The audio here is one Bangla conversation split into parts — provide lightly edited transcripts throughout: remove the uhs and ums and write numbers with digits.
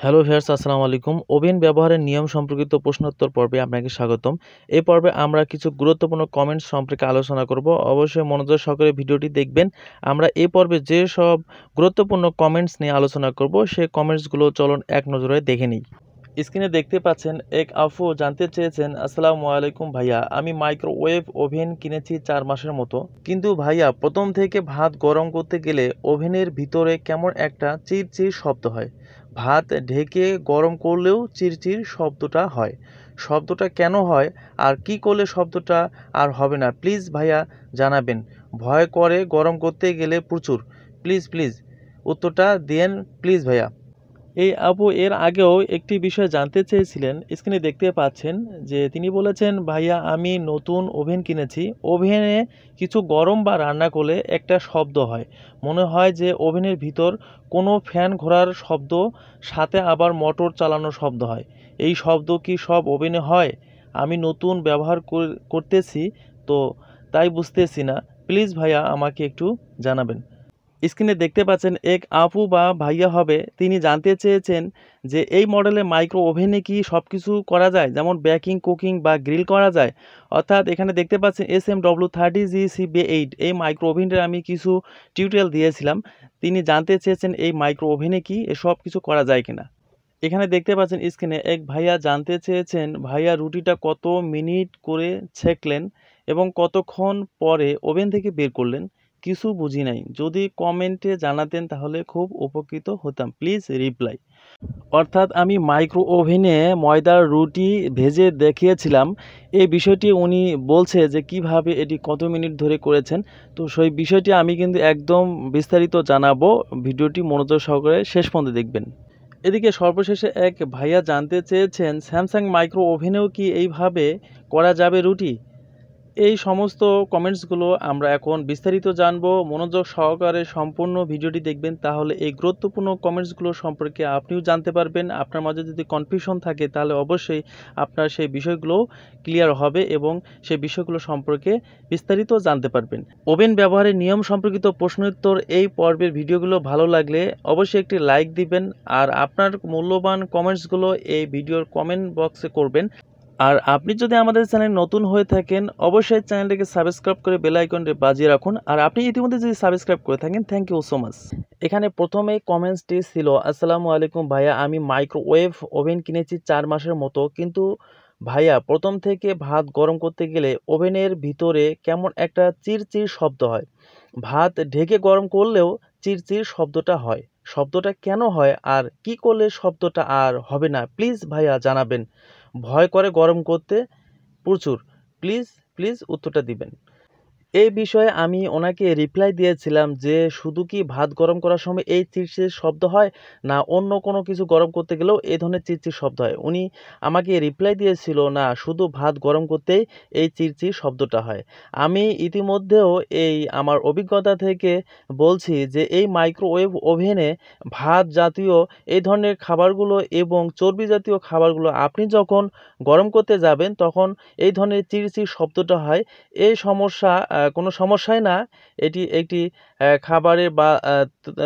হ্যালো ভিউয়ার্স, আসসালামু আলাইকুম। ওভেন ব্যবহারের নিয়ম সম্পর্কিত প্রশ্নোত্তর পর্বে আপনাকে স্বাগতম। এই পর্বে আমরা কিছু গুরুত্বপূর্ণ কমেন্টস সম্পর্কে আলোচনা করব। অবশ্যই মনোযোগ সহকারে ভিডিওটি দেখবেন। আমরা এই পর্বে যে সব গুরুত্বপূর্ণ কমেন্টস নিয়ে আলোচনা করব, সেই কমেন্টসগুলো চলুন এক নজরে দেখে নিই। স্ক্রিনে দেখতে পাচ্ছেন এক আপু জানতে চেয়েছেন, আসসালামু আলাইকুম ভাইয়া, আমি মাইক্রোওয়েভ ওভেন কিনেছি 4 মাসের মতো, কিন্তু ভাইয়া প্রথম থেকে ভাত গরম করতে গেলে ওভেনের ভিতরে কেমন একটা চিরচির শব্দ হয়। ভাত ঢেকে গরম করলেও চিরচির শব্দটা হয়। শব্দটা কেন হয় আর কি করলে শব্দটা আর হবে না, প্লিজ ভাইয়া জানাবেন। ভয় করে গরম করতে গেলে প্রচুর। প্লিজ প্লিজ উত্তরটা দেন প্লিজ ভাইয়া। এই আপু এর আগেও একটি বিষয় জানতে চেয়েছিলেন। স্ক্রিনে দেখতে পাচ্ছেন যে তিনি বলেছেন, ভাইয়া আমি নতুন ওভেন কিনেছি, ওভেনে কিছু গরম বা রান্না করলে একটা শব্দ হয়, মনে হয় যে ওভেনের ভিতর কোনো ফ্যান ঘোরার শব্দ, সাথে আবার মোটর চালানোর শব্দ হয়। এই শব্দ কি সব ওভেনে হয়? আমি নতুন ব্যবহার করতেছি, তো তাই বুঝতেছি না, প্লিজ ভাইয়া আমাকে একটু জানাবেন। স্ক্রিনে দেখতে পাচ্ছেন এক আপু বা ভাইয়া হবে, তিনি জানতে চেয়েছেন যে এই মডেলের মাইক্রো ওভেনে কি সব কিছু করা যায়, যেমন বেকিং, কুকিং বা গ্রিল করা যায়। অর্থাৎ এখানে দেখতে পাচ্ছেন SM W30GCB8 এই মাইক্রো ওভেনটার আমি কিছু টিউটোরিয়াল দিয়েছিলাম। তিনি জানতে চেয়েছেন এই মাইক্রো ওভেনে কি এসব কিছু করা যায় কিনা। এখানে দেখতে পাচ্ছেন স্ক্রিনে এক ভাইয়া জানতে চেয়েছেন, ভাইয়া রুটিটা কত মিনিট করে ছেঁকলেন এবং কতক্ষণ পরে ওভেন থেকে বের করলেন, কিছু বুঝি নাই, যদি কমেন্টে জানাতেন তাহলে খুব উপকৃত হতাম, প্লিজ রিপ্লাই। অর্থাৎ আমি মাইক্রো ওভেনে ময়দার রুটি ভেজে দেখিয়েছিলাম, এই বিষয়টি উনি বলছে যে কিভাবে এটি কত মিনিট ধরে করেছেন। তো সেই বিষয়টি আমি কিন্তু একদম বিস্তারিত জানাবো, ভিডিওটি মনোযোগ সহকারে শেষ পর্যন্ত দেখবেন। এদিকে সর্বশেষে এক ভাইয়া জানতে চেয়েছেন, স্যামসাং মাইক্রো ওভেনেও কি এইভাবে করা যাবে রুটি। এই সমস্ত কমেন্টসগুলো আমরা এখন বিস্তারিত জানব, মনোযোগ সহকারে সম্পূর্ণ ভিডিওটি দেখবেন, তাহলে এই গুরুত্বপূর্ণ কমেন্টসগুলো সম্পর্কে আপনিও জানতে পারবেন। আপনার মাঝে যদি কনফিউশন থাকে তাহলে অবশ্যই আপনার সেই বিষয়গুলো ক্লিয়ার হবে এবং সেই বিষয়গুলো সম্পর্কে বিস্তারিত জানতে পারবেন। ওভেন ব্যবহারের নিয়ম সম্পর্কিত প্রশ্নোত্তর এই পর্বের ভিডিওগুলো ভালো লাগলে অবশ্যই একটি লাইক দিবেন, আর আপনার মূল্যবান কমেন্টসগুলো এই ভিডিওর কমেন্ট বক্সে করবেন। আর আপনি যদি আমাদের চ্যানেল নতুন হয়ে থাকেন, অবশ্যই চ্যানেলটিকে সাবস্ক্রাইব করে বেল আইকনটি বাজিয়ে রাখুন। আর আপনি ইতিমধ্যে যদি সাবস্ক্রাইব করে থাকেন, থ্যাংক ইউ সো মাচ। এখানে প্রথমেই কমেন্টসটি ছিল, আসসালামু আলাইকুম ভাইয়া, আমি মাইক্রোওয়েভ ওভেন কিনেছি 4 মাসের মতো, কিন্তু ভাইয়া প্রথম থেকে ভাত গরম করতে গেলে ওভেনের ভিতরে কেমন একটা চিরচির শব্দ হয়। ভাত ঢেকে গরম করলেও চিরচির শব্দটা হয়। শব্দটা কেন হয় আর কি করলে শব্দটা আর হবে না, প্লিজ ভাইয়া জানাবেন। ভয় করে গরম করতে প্রচুর। প্লিজ প্লিজ উত্তরটা দিবেন। এই বিষয়ে আমি ওনাকে রিপ্লাই দিয়েছিলাম যে শুধু কি ভাত গরম করার সময় এই চিরচির শব্দ হয়, না অন্য কোনো কিছু গরম করতে গেলেও এই ধরনের চিরচির শব্দ হয়। উনি আমাকে রিপ্লাই দিয়েছিল, না শুধু ভাত গরম করতেই এই চিরচির শব্দটা হয়। আমি ইতিমধ্যেও এই আমার অভিজ্ঞতা থেকে বলছি যে এই মাইক্রোওয়েভ ওভেনে ভাত জাতীয় এই ধরনের খাবারগুলো এবং চর্বি জাতীয় খাবারগুলো আপনি যখন গরম করতে যাবেন তখন এই ধরনের চিরচির শব্দটা হয়। এই সমস্যা কোনো সমস্যাই না। এটি একটি খাবারের বা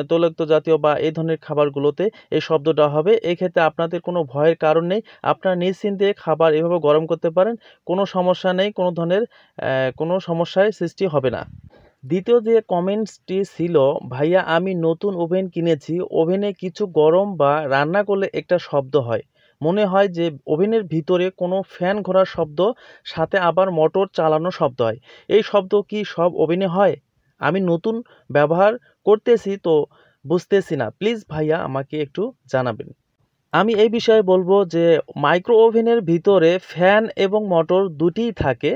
তৈলাক্ত জাতীয় বা এই ধরনের খাবারগুলোতে এই শব্দটা হবে। এক্ষেত্রে আপনাদের কোনো ভয়ের কারণ নেই। আপনারা নিশ্চিন্তে খাবার এভাবে গরম করতে পারেন। কোনো সমস্যা নেই, কোনো ধরনের কোনো সমস্যার সৃষ্টি হবে না। দ্বিতীয় যে কমেন্টসটি ছিল, ভাইয়া আমি নতুন ওভেন কিনেছি, ওভেনে কিছু গরম বা রান্না করলে একটা শব্দ হয়, মনে হয় যে ওভেনের ভিতরে কোনো ফ্যান ঘোরার শব্দ, সাথে আবার মোটর চালানোর শব্দ হয়। এই শব্দ কি সব ওভেনে হয়? আমি নতুন ব্যবহার করতেছি, তো বুঝতেছি না, প্লিজ ভাইয়া আমাকে একটু জানাবেন। আমি এই বিষয়ে বলবো যে মাইক্রো ওভেনের ভিতরে ফ্যান এবং মোটর দুটিই থাকে।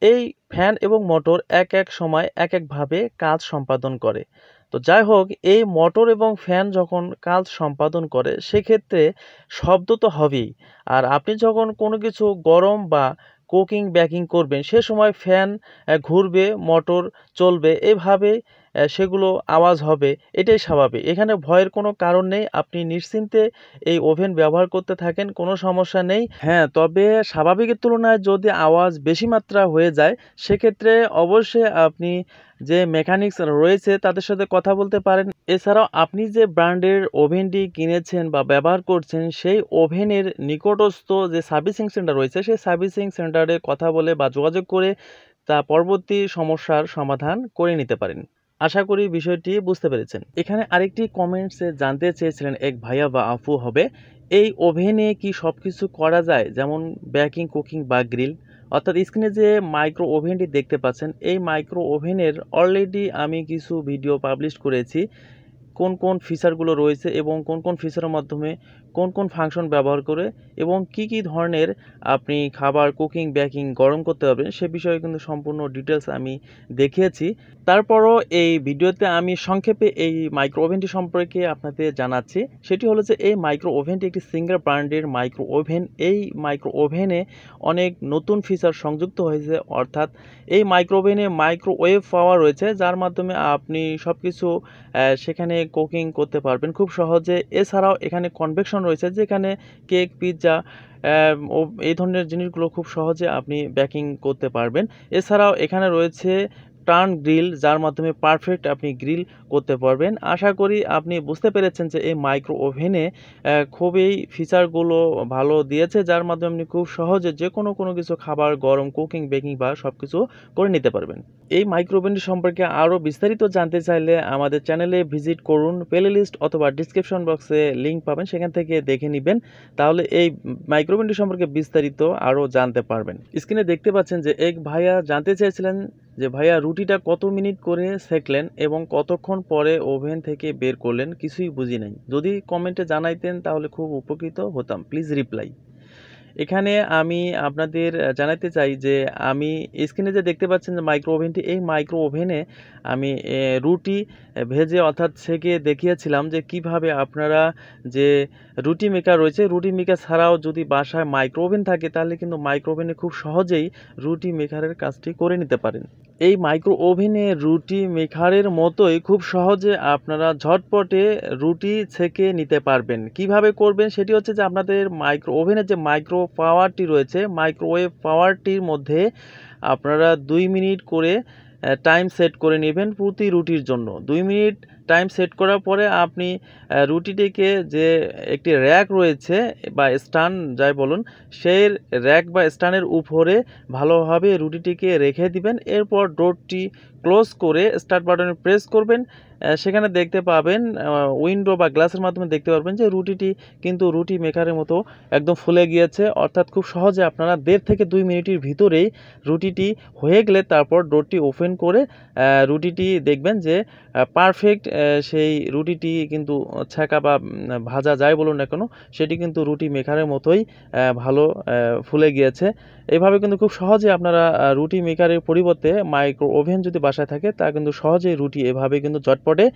এই ফ্যান এবং মোটর এক এক সময় এক একভাবে কাজ সম্পাদন করে। তো যাই হোক, এই মোটর এবং ফ্যান যখন কাজ সম্পাদন করে সেক্ষেত্রে শব্দ তো হবেই। আর আপনি যখন কোনো কিছু গরম বা কুকিং বেকিং করবেন সে সময় ফ্যান ঘুরবে, মোটর চলবে, এভাবে সেগুলো আওয়াজ হবে, এটাই স্বাভাবিক। এখানে ভয়ের কোনো কারণ নেই, আপনি নিশ্চিন্তে এই ওভেন ব্যবহার করতে থাকেন, কোনো সমস্যা নেই। হ্যাঁ, তবে স্বাভাবিকের তুলনায় যদি আওয়াজ বেশি মাত্রা হয়ে যায় সেক্ষেত্রে অবশ্যই আপনি যে মেকানিক্স রয়েছে তাদের সাথে কথা বলতে পারেন। এছাড়াও আপনি যে ব্র্যান্ডের ওভেনটি কিনেছেন বা ব্যবহার করছেন সেই ওভেনের নিকটস্থ যে সার্ভিসিং সেন্টার রয়েছে সেই সার্ভিসিং সেন্টারে কথা বলে বা যোগাযোগ করে তা পরবর্তী সমস্যার সমাধান করে নিতে পারেন। আশা করি বিষয়টি বুঝতে পেরেছেন। এখানে আরেকটি কমেন্টসে জানতে চেয়েছিলেন এক ভাইয়া বা আপু হবে, এই ওভেনে কি সব কিছু করা যায়, যেমন বেকিং, কুকিং বা গ্রিল? অর্থাৎ স্ক্রিনে যে মাইক্রো ওভেনটি দেখতে পাচ্ছেন এই মাইক্রো ওভেনের অলরেডি আমি কিছু ভিডিও পাবলিশ করেছি, কোন কোন ফিচারগুলো রয়েছে এবং কোন কোন ফিচারের মাধ্যমে কোন কোন ফাংশন ব্যবহার করে এবং কি কি ধরনের আপনি খাবার কুকিং বেকিং গরম করতে পারবেন সে বিষয়ে কিন্তু সম্পূর্ণ ডিটেলস আমি দেখিয়েছি। তারপরও এই ভিডিওতে আমি সংক্ষেপে এই মাইক্রো ওভেনটি সম্পর্কে আপনাদের জানাচ্ছি। সেটি হলো যে এই মাইক্রো ওভেনটি একটি সিঙ্গার ব্র্যান্ডের মাইক্রো ওভেন। এই মাইক্রো ওভেনে অনেক নতুন ফিচার সংযুক্ত হয়েছে, অর্থাৎ এই মাইক্রো ওভেনে মাইক্রোওয়েভ পাওয়ার রয়েছে যার মাধ্যমে আপনি সব কিছু সেখানে কুকিং করতে পারবেন খুব সহজে। এছাড়াও এখানে কনভেকশন রয়েছে, যেখানে কেক, পিৎজা ও এই ধরনের জিনিসগুলো খুব সহজে আপনি বেকিং করতে পারবেন। এছাড়াও এখানে রয়েছে টার্ন গ্রিল, যার মাধ্যমে পারফেক্ট আপনি গ্রিল করতে পারবেন। আশা করি আপনি বুঝতে পেরেছেন যে এই মাইক্রো ওভেনে খুবই ফিচারগুলো ভালো দিয়েছে, যার মাধ্যমে আপনি খুব সহজে যে কোনো কিছু খাবার গরম কুকিং বেকিং বা সব কিছু করে নিতে পারবেন। এই মাইক্রো ওভেনটি সম্পর্কে আরও বিস্তারিত জানতে চাইলে আমাদের চ্যানেলে ভিজিট করুন, প্লে লিস্ট অথবা ডিসক্রিপশন বক্সে লিঙ্ক পাবেন, সেখান থেকে দেখে নেবেন। তাহলে এই মাইক্রো ওভেনটি সম্পর্কে বিস্তারিত আরও জানতে পারবেন। স্ক্রিনে দেখতে পাচ্ছেন যে এক ভাইয়া জানতে চেয়েছিলেন যে ভাইয়া রুটিটা কত মিনিট করে সেকলেন এবং কতক্ষণ পরে ওভেন থেকে বের করলেন, কিছুই বুঝি নাই। যদি কমেন্টে জানাইতেন তাহলে খুব উপকৃত হতাম, প্লিজ রিপ্লাই। এখানে আমি আপনাদের জানাতে চাই যে আমি স্ক্রিনে যে দেখতে পাচ্ছেন যে মাইক্রো ওভেনটি, এই মাইক্রো ওভেনে আমি রুটি ভেজে অর্থাৎ সেকে দেখিয়েছিলাম যে কিভাবে আপনারা যে রুটি মেকার রয়েছে, রুটি মেকার ছাড়াও যদি বাসায় মাইক্রো ওভেন থাকে তাহলে কিন্তু মাইক্রো ওভেনে খুব সহজেই রুটি মেকারের কাজটি করে নিতে পারেন। এই মাইক্রো ওভেনে রুটি মেকারের মতোই খুব সহজে আপনারা ঝটপটে রুটি ছেঁকে নিতে পারবেন। কিভাবে করবেন সেটি হচ্ছে যে আপনাদের মাইক্রো ওভেনের যে মাইক্রো পাওয়ারটি রয়েছে, মাইক্রোওয়েভ পাওয়ারটির মধ্যে আপনারা 2 মিনিট করে টাইম সেট করে নেবেন প্রতি রুটির জন্য। 2 মিনিট টাইম সেট করার পরে আপনি রুটিটিকে যে একটি র্যাক রয়েছে বা স্ট্যান্ড যাই বলুন, সেই র্যাক বা স্ট্যান্ডের উপরে ভালোভাবে রুটিটিকে রেখে দিবেন। এরপর ডোরটি ক্লোজ করে স্টার্ট বাটনে প্রেস করবেন। সেখানে দেখতে পাবেন উইন্ডো বা গ্লাসের মাধ্যমে দেখতে পারবেন যে রুটিটি কিন্তু রুটি মেকারের মতো একদম ফুলে গিয়েছে। অর্থাৎ খুব সহজে আপনারা 1.5 থেকে 2 মিনিটের ভিতরেই রুটিটি হয়ে গেলে তারপর ডোরটি ওপেন করে রুটিটি দেখবেন যে পারফেক্ট সেই রুটিটি কিন্তু ছ্যাঁকা বা ভাজা যাই বলুন না কেন সেটি কিন্তু রুটি মেকারের মতোই ভালো ফুলে গিয়েছে। এইভাবে কিন্তু খুব সহজে আপনারা রুটি মেকারের পরিবর্তে মাইক্রো ওভেন যদি বাসায় থাকে তা কিন্তু সহজেই রুটি এভাবে কিন্তু ঝটপটে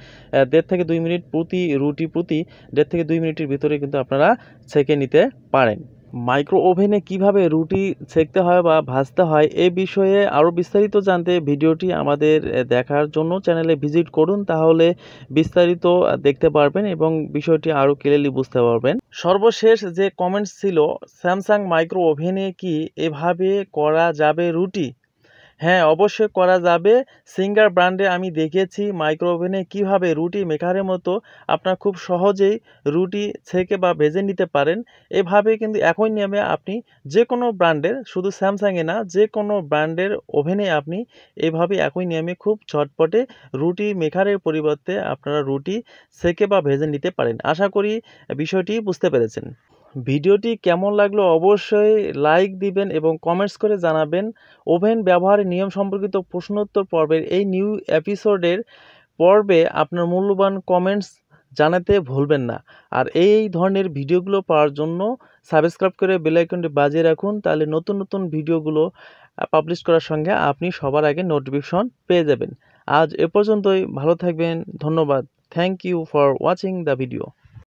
1.5 থেকে 2 মিনিট প্রতি 1.5 থেকে 2 মিনিটের ভিতরে কিন্তু আপনারা ছেঁকে নিতে পারেন। মাইক্রো ওভেনে কিভাবে রুটি সেঁকতে হয় বা ভাজতে হয় এ বিষয়ে আরও বিস্তারিত জানতে ভিডিওটি আমাদের দেখার জন্য চ্যানেলে ভিজিট করুন, তাহলে বিস্তারিত দেখতে পারবেন এবং বিষয়টি আরও ক্লিয়ারলি বুঝতে পারবেন। সর্বশেষ যে কমেন্টস ছিল, স্যামসাং মাইক্রো ওভেনে কি এভাবে করা যাবে রুটি? হ্যাঁ, অবশ্যই করা যাবে। সিঙ্গার ব্র্যান্ডে আমি দেখেছি মাইক্রো ওভেনে কীভাবে রুটি মেকারের মতো আপনারা খুব সহজেই রুটি ছেঁকে বা ভেজে নিতে পারেন। এভাবে কিন্তু একই নিয়মে আপনি যে কোনো ব্র্যান্ডের, শুধু স্যামসাংয়ে না, যে কোনো ব্র্যান্ডের ওভেনে আপনি এভাবে একই নিয়মে খুব ঝটপটে রুটি মেকারের পরিবর্তে আপনারা রুটি ছেঁকে বা ভেজে নিতে পারেন। আশা করি বিষয়টি বুঝতে পেরেছেন। ভিডিওটি কেমন লাগলো অবশ্যই লাইক দিবেন এবং কমেন্টস করে জানাবেন। ওভেন ব্যবহারের নিয়ম সম্পর্কিত প্রশ্নোত্তর পর্বের এই নিউ এপিসোডের পর্বে আপনার মূল্যবান কমেন্টস জানাতে ভুলবেন না। আর এই ধরনের ভিডিওগুলো পাওয়ার জন্য সাবস্ক্রাইব করে বেল আইকনটি বাজিয়ে রাখুন, তাহলে নতুন নতুন ভিডিওগুলো পাবলিশ করার সঙ্গে আপনি সবার আগে নোটিফিকেশন পেয়ে যাবেন। আজ এ পর্যন্তই, ভালো থাকবেন, ধন্যবাদ। Thank you for watching the video.